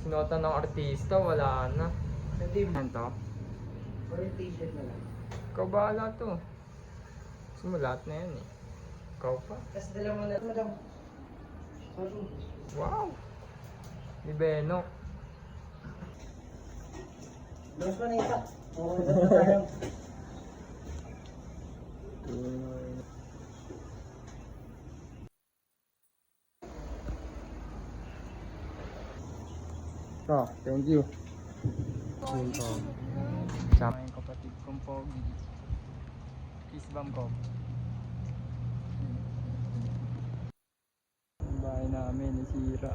Sinuotan ng artista, wala na. Ano to? Orientation na lang. Ikaw bahala to. Gusto mo lahat na yan eh. Ikaw pa. Tapos dala mo na. Madam. Sorry. Wow! Ni Beno. Dos pa na isa. Okay, dos pa tayo. Oh, thank you. Sama yung kapatid kong pogi. Kiss bam ko. Ang bahay namin nasira.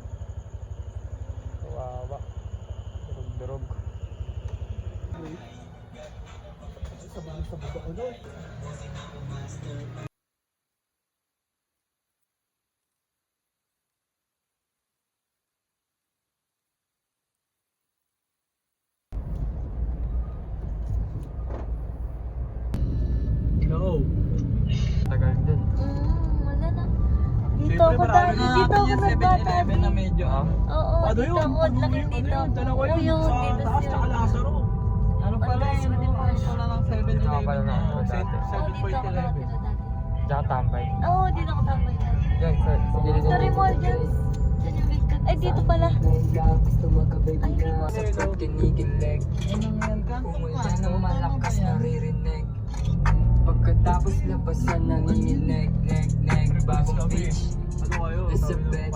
Kawawa. Durog-durog. Sa baba ko doon. Go! Tagal din. Wala na. Dito ako dati. Dito ako nagbata. na medyo Oo, dito ako. Laki dito ako. Oo, yun. Dito siya. Ano pala yun? Wala lang 7-Eleven na. Oo, dito ako nakatira dati. Diyan tambay. Oo, dito ako tambay dati. Diyan, sa gilid Story mall dyan. Dyan yung big cut. Ay, dito pala. Ay, hindi mo. Sa kinikilig. Umulta ng malakas naririnig. Pagkatapos labasan nanginginig. Neg. Bagong beach. Nasa bed.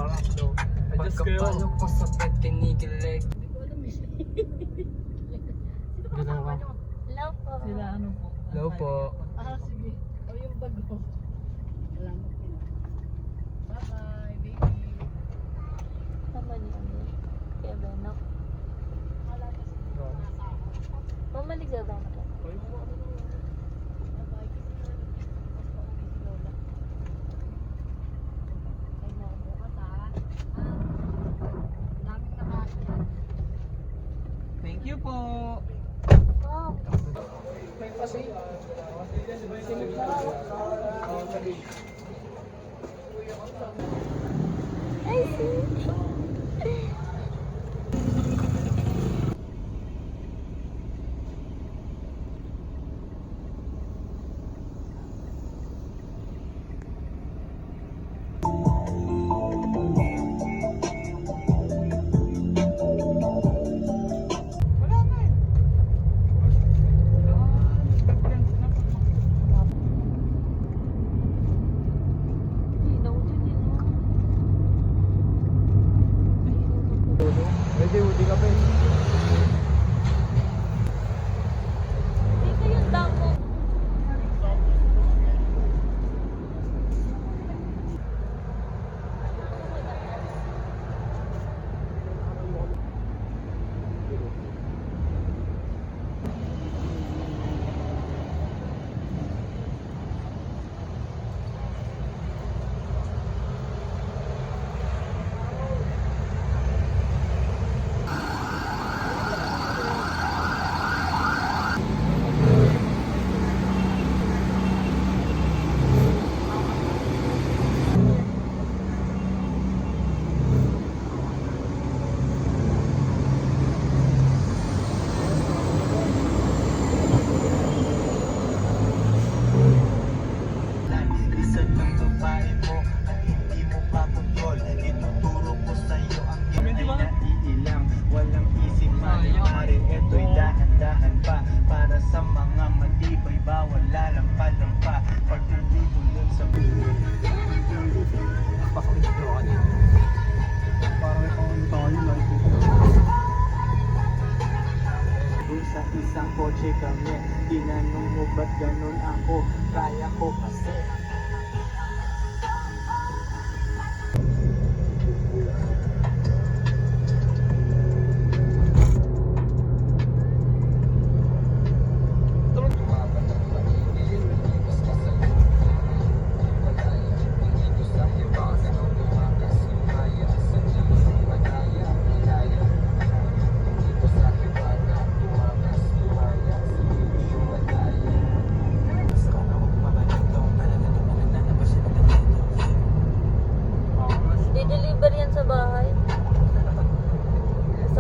Pagkapalok ko sa bed kinikilig. Ginawa. Hello po. Sila ano po? Hello po. Sige. O yung bag ko. Salamat po. Bye-bye, baby. Tama niyo. Kaya Beno. Mamaligaw daw na. Thank you po. Wow. May pasi. Ay, see. Pwede, huli ka pa eh. Dito yung damo. Isang kotse kami, tinanong mo ba't ganun ako, kaya ko kasi.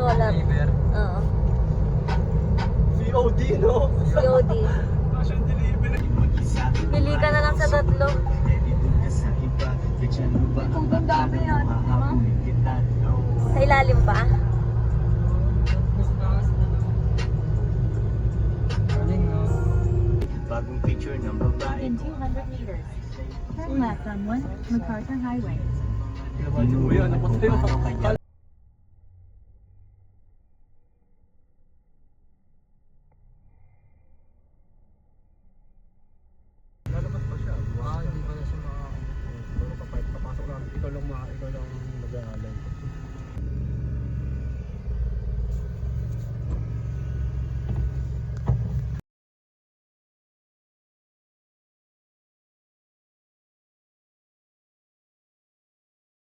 wala. Oo. COD, no? COD. Cash on delivery. Pili ka na lang sa tatlo. Kung ganda yan, ma? Sa ilalim pa. Bagong picture ng babae In ko. 200 meters, turn left on 1 MacArthur Highway. Uy, ano pa sa'yo? Kala